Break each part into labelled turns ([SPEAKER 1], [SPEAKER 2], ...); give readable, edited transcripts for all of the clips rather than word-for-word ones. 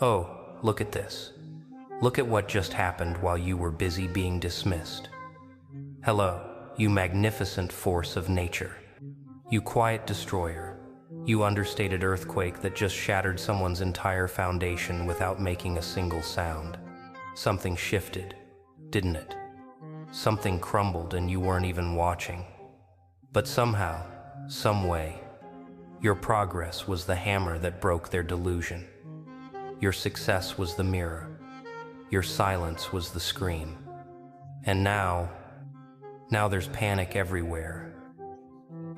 [SPEAKER 1] Oh, look at this. Look at what just happened while you were busy being dismissed. Hello, you magnificent force of nature. You quiet destroyer. You understated earthquake that just shattered someone's entire foundation without making a single sound. Something shifted, didn't it? Something crumbled and you weren't even watching. But somehow, some way, your progress was the hammer that broke their delusion. Your success was the mirror. Your silence was the scream. And now there's panic everywhere.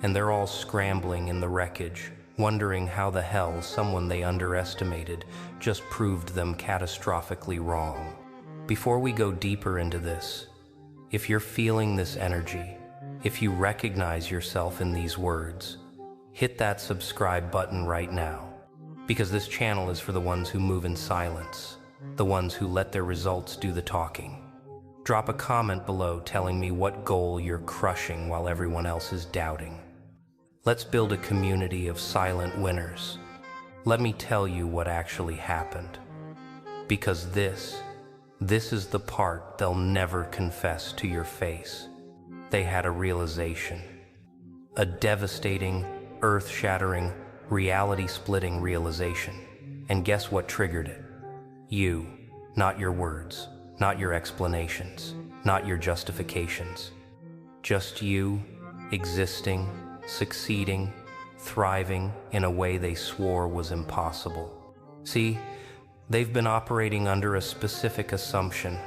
[SPEAKER 1] And they're all scrambling in the wreckage, wondering how the hell someone they underestimated just proved them catastrophically wrong. Before we go deeper into this, if you're feeling this energy, if you recognize yourself in these words, hit that subscribe button right now, because this channel is for the ones who move in silence, the ones who let their results do the talking. Drop a comment below telling me what goal you're crushing while everyone else is doubting. Let's build a community of silent winners. Let me tell you what actually happened. Because this is the part they'll never confess to your face. They had a realization. A devastating, earth-shattering, reality-splitting realization. And guess what triggered it? You, not your words, not your explanations, not your justifications. Just you, existing, succeeding, thriving in a way they swore was impossible. See, they've been operating under a specific assumption,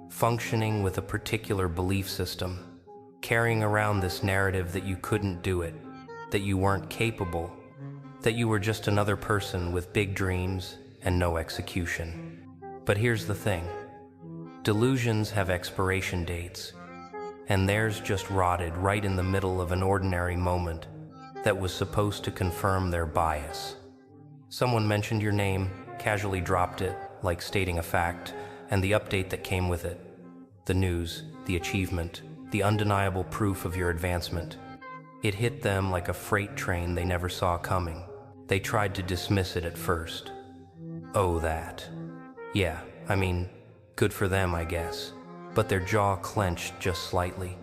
[SPEAKER 1] functioning with a particular belief system, carrying around this narrative that you couldn't do it, that you weren't capable, that you were just another person with big dreams and no execution. But here's the thing. Delusions have expiration dates, and theirs just rotted right in the middle of an ordinary moment that was supposed to confirm their bias. Someone mentioned your name, casually dropped it, like stating a fact, and the update that came with it. The news, the achievement, the undeniable proof of your advancement. It hit them like a freight train they never saw coming. They tried to dismiss it at first. Oh, that. Yeah, I mean, good for them, I guess. But their jaw clenched just slightly.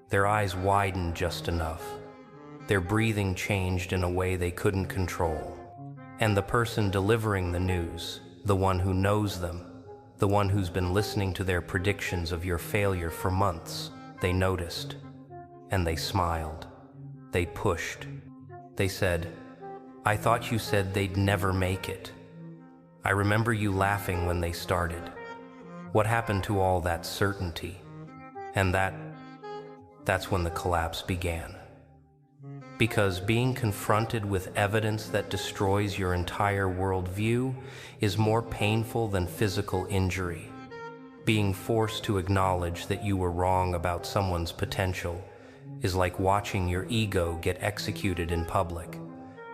[SPEAKER 1] Their eyes widened just enough. Their breathing changed in a way they couldn't control. And the person delivering the news, the one who knows them, the one who's been listening to their predictions of your failure for months, they noticed. And they smiled. They pushed. They said, "I thought you said they'd never make it. I remember you laughing when they started. What happened to all that certainty?" And that's when the collapse began. Because being confronted with evidence that destroys your entire worldview is more painful than physical injury. Being forced to acknowledge that you were wrong about someone's potential is like watching your ego get executed in public,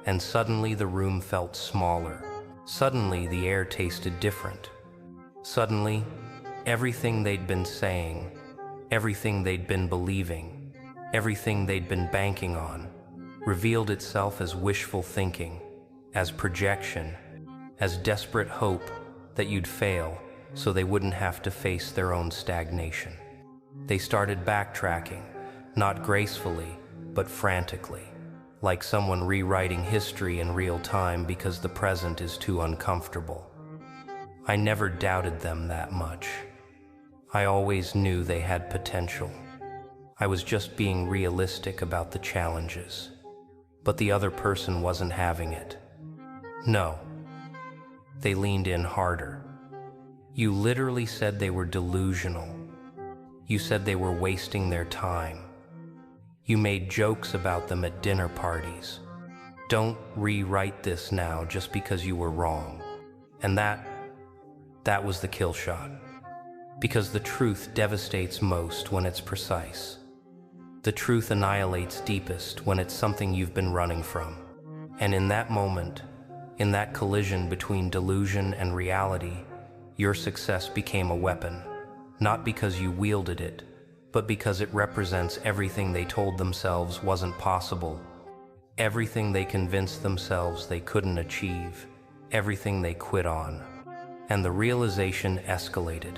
[SPEAKER 1] and suddenly the room felt smaller. Suddenly the air tasted different. Suddenly, everything they'd been saying, everything they'd been believing, everything they'd been banking on, revealed itself as wishful thinking, as projection, as desperate hope that you'd fail so they wouldn't have to face their own stagnation. They started backtracking, not gracefully, but frantically, like someone rewriting history in real time because the present is too uncomfortable. I never doubted them that much. I always knew they had potential. I was just being realistic about the challenges. But the other person wasn't having it. No. They leaned in harder. You literally said they were delusional. You said they were wasting their time. You made jokes about them at dinner parties. Don't rewrite this now just because you were wrong. And that was the kill shot. Because the truth devastates most when it's precise. The truth annihilates deepest when it's something you've been running from. And in that moment, in that collision between delusion and reality, your success became a weapon, not because you wielded it, but because it represents everything they told themselves wasn't possible, everything they convinced themselves they couldn't achieve, everything they quit on. And the realization escalated,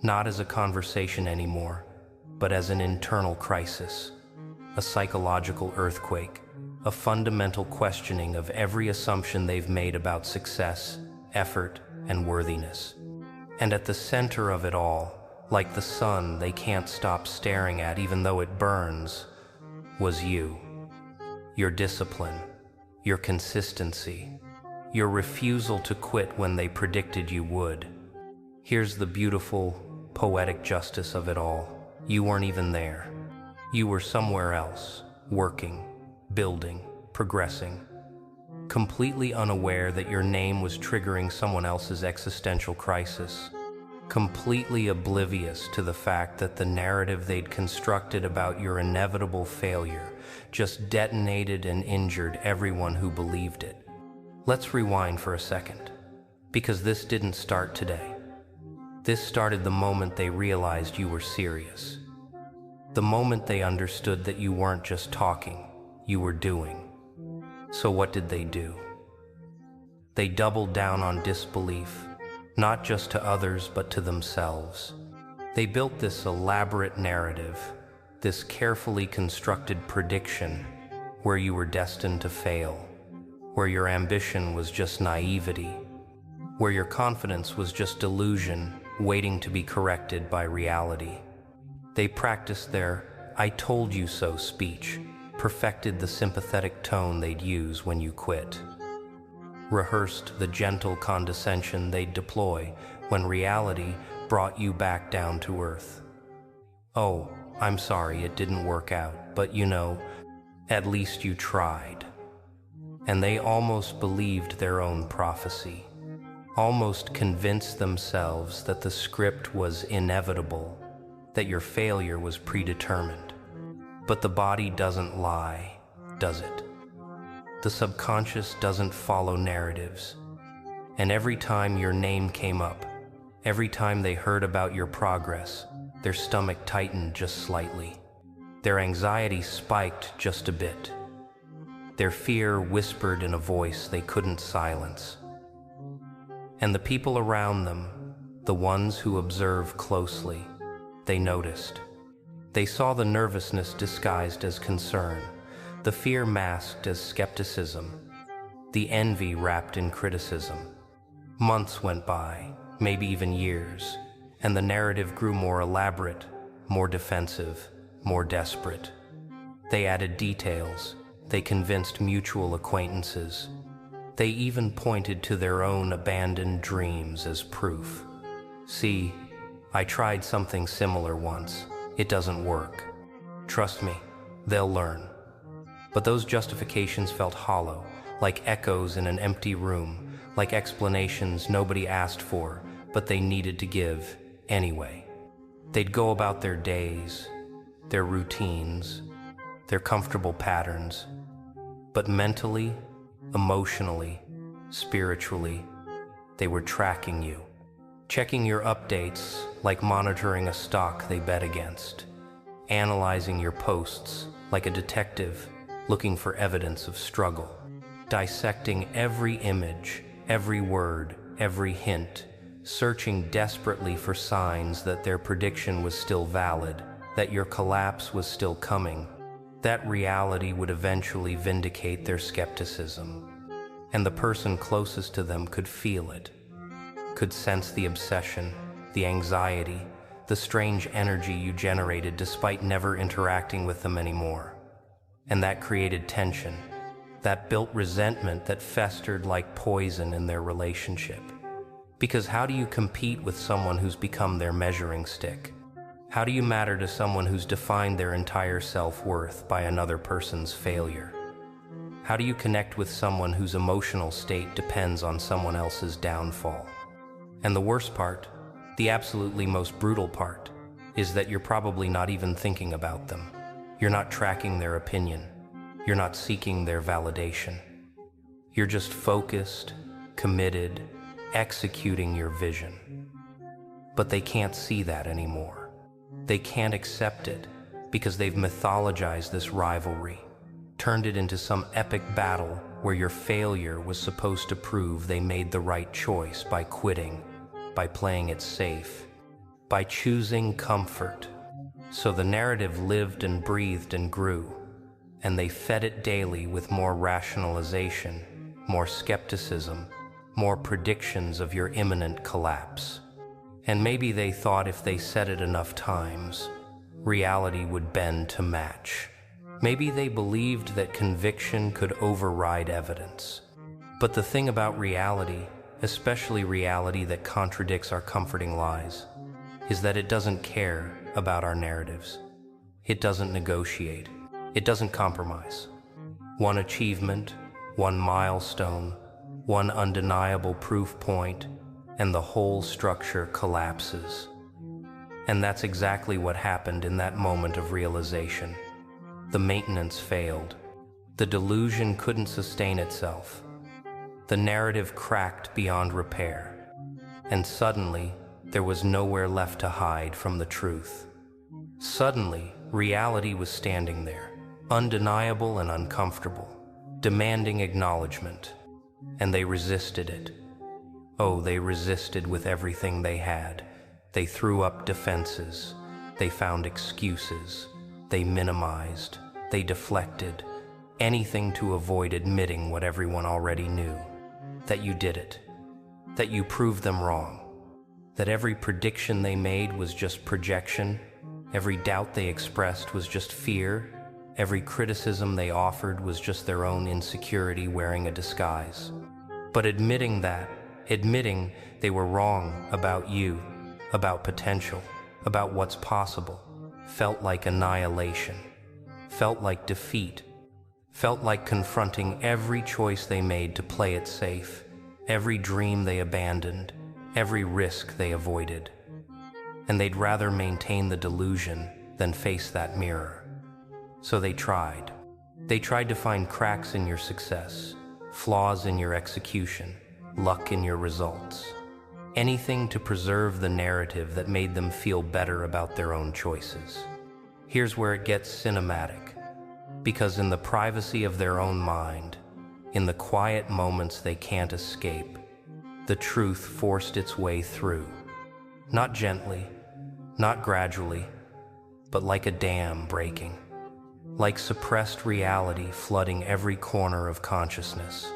[SPEAKER 1] not as a conversation anymore, but as an internal crisis, a psychological earthquake, a fundamental questioning of every assumption they've made about success, effort, and worthiness. And at the center of it all, like the sun they can't stop staring at even though it burns, was you. Your discipline, your consistency, your refusal to quit when they predicted you would. Here's the beautiful, poetic justice of it all. You weren't even there. You were somewhere else, working, building, progressing, completely unaware that your name was triggering someone else's existential crisis, completely oblivious to the fact that the narrative they'd constructed about your inevitable failure just detonated and injured everyone who believed it. Let's rewind for a second, because this didn't start today. This started the moment they realized you were serious. The moment they understood that you weren't just talking, you were doing. So what did they do? They doubled down on disbelief, not just to others but to themselves. They built this elaborate narrative, this carefully constructed prediction where you were destined to fail, where your ambition was just naivety, where your confidence was just delusion waiting to be corrected by reality. They practiced their "I told you so" speech, perfected the sympathetic tone they'd use when you quit, rehearsed the gentle condescension they'd deploy when reality brought you back down to earth. "Oh, I'm sorry it didn't work out, but you know, at least you tried." And they almost believed their own prophecy, almost convinced themselves that the script was inevitable, that your failure was predetermined. But the body doesn't lie, does it? The subconscious doesn't follow narratives. And every time your name came up, every time they heard about your progress, their stomach tightened just slightly. Their anxiety spiked just a bit. Their fear whispered in a voice they couldn't silence. And the people around them, the ones who observe closely, they noticed. They saw the nervousness disguised as concern, the fear masked as skepticism, the envy wrapped in criticism. Months went by, maybe even years, and the narrative grew more elaborate, more defensive, more desperate. They added details, they convinced mutual acquaintances. They even pointed to their own abandoned dreams as proof. "See, I tried something similar once. It doesn't work. Trust me, they'll learn." But those justifications felt hollow, like echoes in an empty room, like explanations nobody asked for, but they needed to give anyway. They'd go about their days, their routines, their comfortable patterns, but mentally, emotionally, spiritually, they were tracking you, checking your updates like monitoring a stock they bet against, analyzing your posts like a detective looking for evidence of struggle, dissecting every image, every word, every hint, searching desperately for signs that their prediction was still valid, that your collapse was still coming, that reality would eventually vindicate their skepticism. And the person closest to them could feel it, could sense the obsession, the anxiety, the strange energy you generated despite never interacting with them anymore. And that created tension, that built resentment that festered like poison in their relationship. Because how do you compete with someone who's become their measuring stick? How do you matter to someone who's defined their entire self-worth by another person's failure? How do you connect with someone whose emotional state depends on someone else's downfall? And the worst part, the absolutely most brutal part, is that you're probably not even thinking about them. You're not tracking their opinion. You're not seeking their validation. You're just focused, committed, executing your vision. But they can't see that anymore. They can't accept it because they've mythologized this rivalry, turned it into some epic battle where your failure was supposed to prove they made the right choice by quitting, by playing it safe, by choosing comfort. So the narrative lived and breathed and grew, and they fed it daily with more rationalization, more skepticism, more predictions of your imminent collapse. And maybe they thought if they said it enough times, reality would bend to match. Maybe they believed that conviction could override evidence. But the thing about reality, especially reality that contradicts our comforting lies, is that it doesn't care about our narratives. It doesn't negotiate. It doesn't compromise. One achievement, one milestone, one undeniable proof point, and the whole structure collapses. And that's exactly what happened in that moment of realization. The maintenance failed. The delusion couldn't sustain itself. The narrative cracked beyond repair. And suddenly, there was nowhere left to hide from the truth. Suddenly, reality was standing there, undeniable and uncomfortable, demanding acknowledgement. And they resisted it. Oh, they resisted with everything they had. They threw up defenses. They found excuses. They minimized. They deflected. Anything to avoid admitting what everyone already knew. That you did it. That you proved them wrong. That every prediction they made was just projection. Every doubt they expressed was just fear. Every criticism they offered was just their own insecurity wearing a disguise. But admitting they were wrong about you, about potential, about what's possible, felt like annihilation, felt like defeat, felt like confronting every choice they made to play it safe, every dream they abandoned, every risk they avoided. And they'd rather maintain the delusion than face that mirror. So they tried. They tried to find cracks in your success, flaws in your execution, luck in your results. Anything to preserve the narrative that made them feel better about their own choices. Here's where it gets cinematic. Because in the privacy of their own mind, in the quiet moments they can't escape, the truth forced its way through. Not gently, not gradually, but like a dam breaking. Like suppressed reality flooding every corner of consciousness.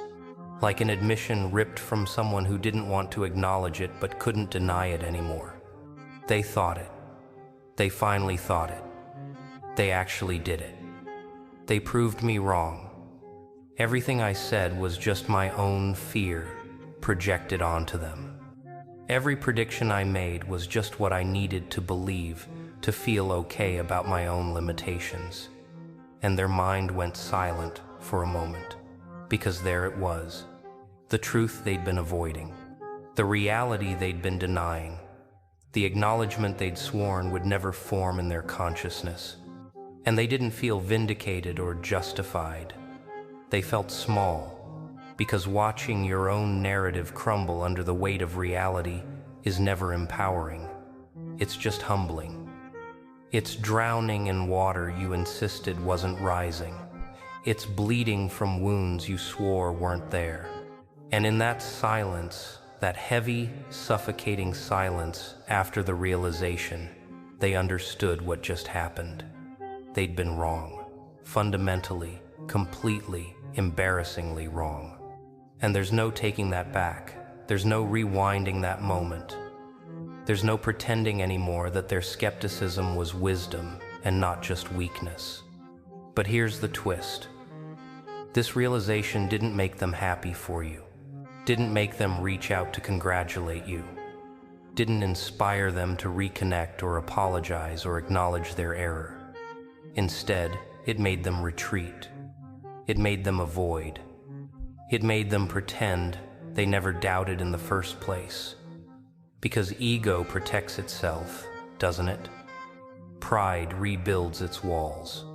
[SPEAKER 1] Like an admission ripped from someone who didn't want to acknowledge it but couldn't deny it anymore. They thought it. They finally thought it. They actually did it. They proved me wrong. Everything I said was just my own fear projected onto them. Every prediction I made was just what I needed to believe to feel okay about my own limitations. And their mind went silent for a moment, because there it was, the truth they'd been avoiding, the reality they'd been denying, the acknowledgement they'd sworn would never form in their consciousness. And they didn't feel vindicated or justified. They felt small, because watching your own narrative crumble under the weight of reality is never empowering. It's just humbling. It's drowning in water you insisted wasn't rising. It's bleeding from wounds you swore weren't there. And in that silence, that heavy, suffocating silence after the realization, they understood what just happened. They'd been wrong. Fundamentally, completely, embarrassingly wrong. And there's no taking that back. There's no rewinding that moment. There's no pretending anymore that their skepticism was wisdom and not just weakness. But here's the twist. This realization didn't make them happy for you, didn't make them reach out to congratulate you, didn't inspire them to reconnect or apologize or acknowledge their error. Instead, it made them retreat. It made them avoid. It made them pretend they never doubted in the first place. Because ego protects itself, doesn't it? Pride rebuilds its walls.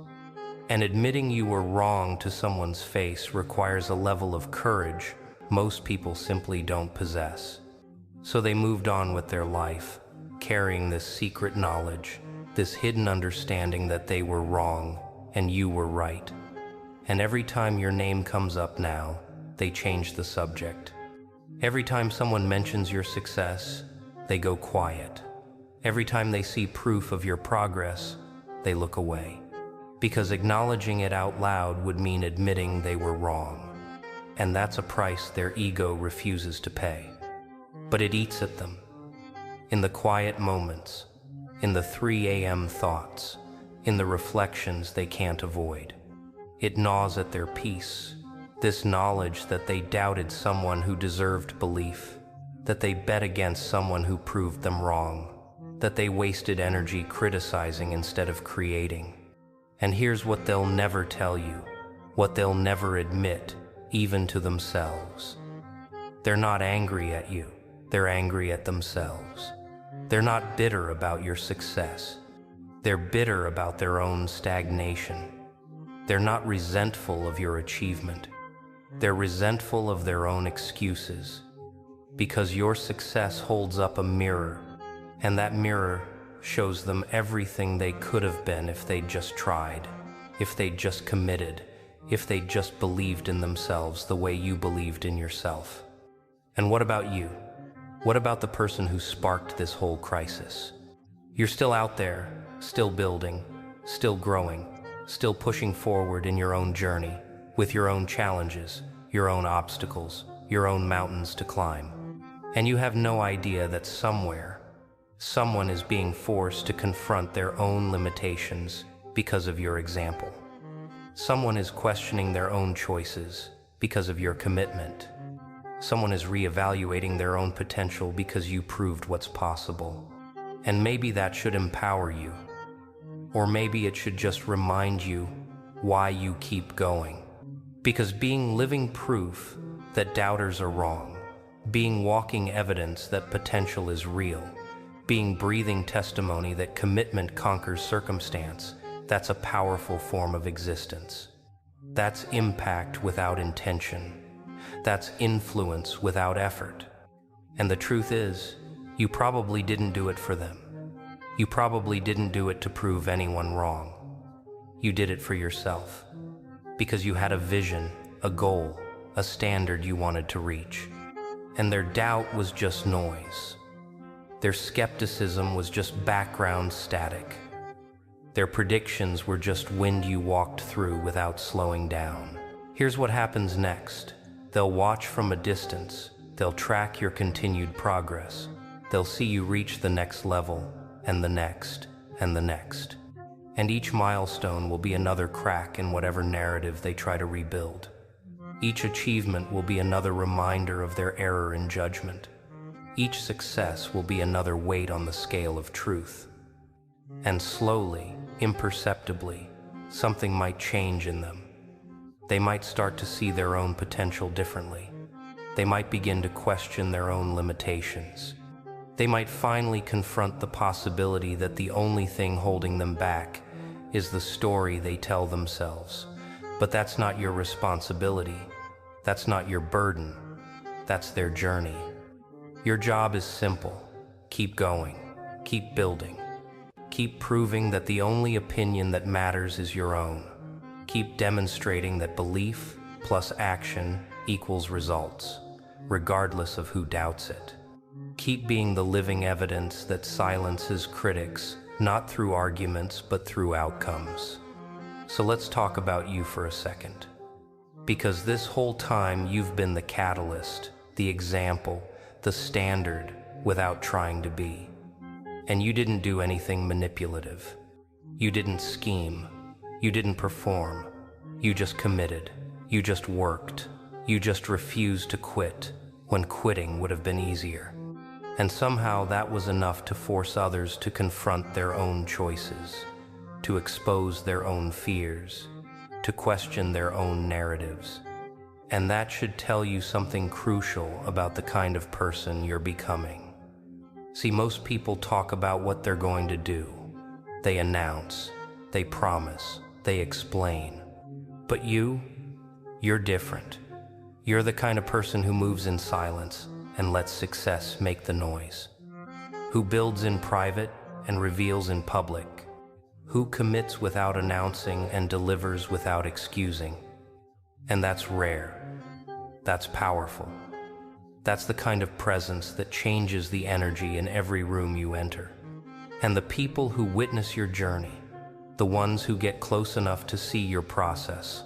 [SPEAKER 1] And admitting you were wrong to someone's face requires a level of courage most people simply don't possess. So they moved on with their life, carrying this secret knowledge, this hidden understanding that they were wrong and you were right. And every time your name comes up now, they change the subject. Every time someone mentions your success, they go quiet. Every time they see proof of your progress, they look away. Because acknowledging it out loud would mean admitting they were wrong. And that's a price their ego refuses to pay. But it eats at them. In the quiet moments, in the 3 a.m. thoughts, in the reflections they can't avoid. It gnaws at their peace, this knowledge that they doubted someone who deserved belief, that they bet against someone who proved them wrong, that they wasted energy criticizing instead of creating. And here's what they'll never tell you, what they'll never admit, even to themselves. They're not angry at you, they're angry at themselves. They're not bitter about your success. They're bitter about their own stagnation. They're not resentful of your achievement. They're resentful of their own excuses. Because your success holds up a mirror, and that mirror shows them everything they could have been if they'd just tried, if they'd just committed, if they'd just believed in themselves the way you believed in yourself. And what about you? What about the person who sparked this whole crisis? You're still out there, still building, still growing, still pushing forward in your own journey, with your own challenges, your own obstacles, your own mountains to climb. And you have no idea that somewhere, someone is being forced to confront their own limitations because of your example. Someone is questioning their own choices because of your commitment. Someone is reevaluating their own potential because you proved what's possible. And maybe that should empower you. Or maybe it should just remind you why you keep going. Because being living proof that doubters are wrong, being walking evidence that potential is real, being breathing testimony that commitment conquers circumstance, that's a powerful form of existence. That's impact without intention. That's influence without effort. And the truth is, you probably didn't do it for them. You probably didn't do it to prove anyone wrong. You did it for yourself. Because you had a vision, a goal, a standard you wanted to reach. And their doubt was just noise. Their skepticism was just background static. Their predictions were just wind you walked through without slowing down. Here's what happens next. They'll watch from a distance. They'll track your continued progress. They'll see you reach the next level, and the next, and the next. And each milestone will be another crack in whatever narrative they try to rebuild. Each achievement will be another reminder of their error in judgment. Each success will be another weight on the scale of truth. And slowly, imperceptibly, something might change in them. They might start to see their own potential differently. They might begin to question their own limitations. They might finally confront the possibility that the only thing holding them back is the story they tell themselves. But that's not your responsibility. That's not your burden. That's their journey. Your job is simple. Keep going. Keep building. Keep proving that the only opinion that matters is your own. Keep demonstrating that belief plus action equals results, regardless of who doubts it. Keep being the living evidence that silences critics, not through arguments, but through outcomes. So let's talk about you for a second. Because this whole time you've been the catalyst, the example, the standard, without trying to be. And you didn't do anything manipulative. You didn't scheme. You didn't perform. You just committed. You just worked. You just refused to quit when quitting would have been easier. And somehow that was enough to force others to confront their own choices, to expose their own fears, to question their own narratives. And that should tell you something crucial about the kind of person you're becoming. See, most people talk about what they're going to do. They announce, they promise, they explain. But you're different. You're the kind of person who moves in silence and lets success make the noise. Who builds in private and reveals in public. Who commits without announcing and delivers without excusing. And that's rare. That's powerful. That's the kind of presence that changes the energy in every room you enter. And the people who witness your journey, the ones who get close enough to see your process,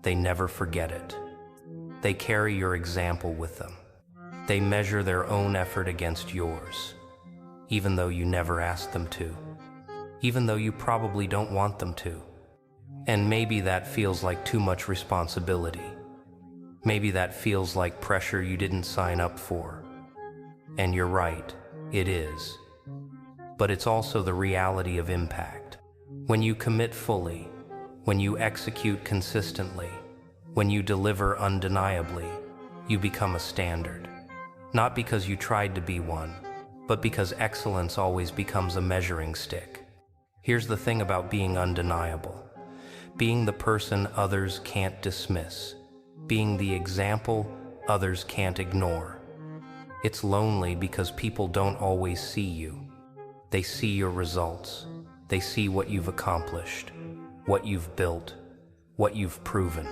[SPEAKER 1] they never forget it. They carry your example with them. They measure their own effort against yours, even though you never asked them to, even though you probably don't want them to. And maybe that feels like too much responsibility. Maybe that feels like pressure you didn't sign up for. And you're right, it is. But it's also the reality of impact. When you commit fully, when you execute consistently, when you deliver undeniably, you become a standard. Not because you tried to be one, but because excellence always becomes a measuring stick. Here's the thing about being undeniable. Being the person others can't dismiss. Being the example others can't ignore. It's lonely because people don't always see you. They see your results. They see what you've accomplished, what you've built, what you've proven.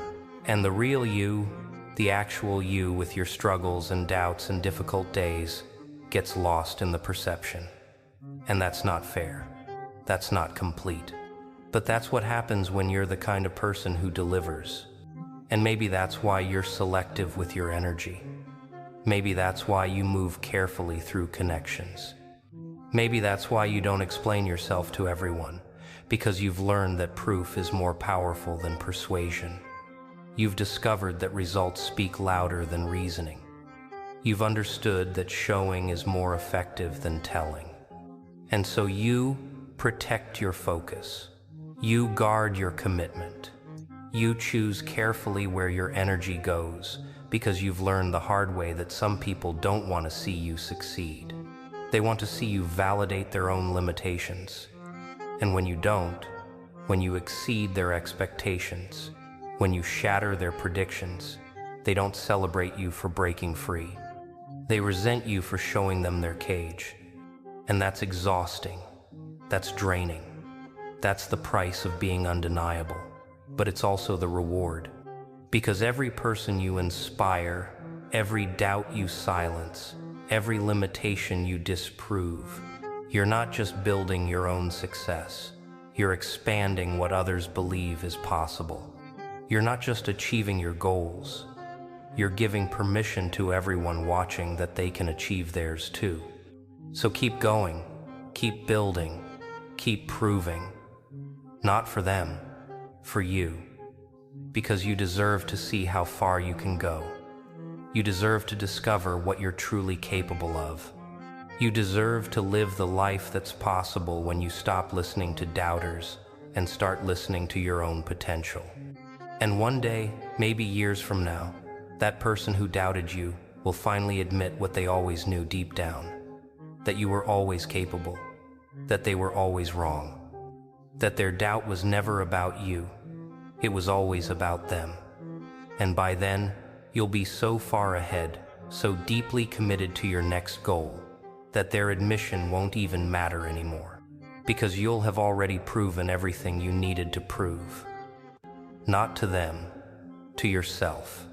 [SPEAKER 1] And the real you, the actual you with your struggles and doubts and difficult days, gets lost in the perception. And that's not fair. That's not complete. But that's what happens when you're the kind of person who delivers. And maybe that's why you're selective with your energy. Maybe that's why you move carefully through connections. Maybe that's why you don't explain yourself to everyone, because you've learned that proof is more powerful than persuasion. You've discovered that results speak louder than reasoning. You've understood that showing is more effective than telling. And so you protect your focus. You guard your commitment. You choose carefully where your energy goes, because you've learned the hard way that some people don't want to see you succeed. They want to see you validate their own limitations. And when you don't, when you exceed their expectations, when you shatter their predictions, they don't celebrate you for breaking free. They resent you for showing them their cage. And that's exhausting. That's draining. That's the price of being undeniable. But it's also the reward. Because every person you inspire, every doubt you silence, every limitation you disprove, you're not just building your own success. You're expanding what others believe is possible. You're not just achieving your goals. You're giving permission to everyone watching that they can achieve theirs too. So keep going, keep building, keep proving. Not for them, for you. Because you deserve to see how far you can go. You deserve to discover what you're truly capable of. You deserve to live the life that's possible when you stop listening to doubters and start listening to your own potential. And one day, maybe years from now, that person who doubted you will finally admit what they always knew deep down. That you were always capable. That they were always wrong. That their doubt was never about you. It was always about them. And by then, you'll be so far ahead, so deeply committed to your next goal, that their admission won't even matter anymore. Because you'll have already proven everything you needed to prove. Not to them, to yourself.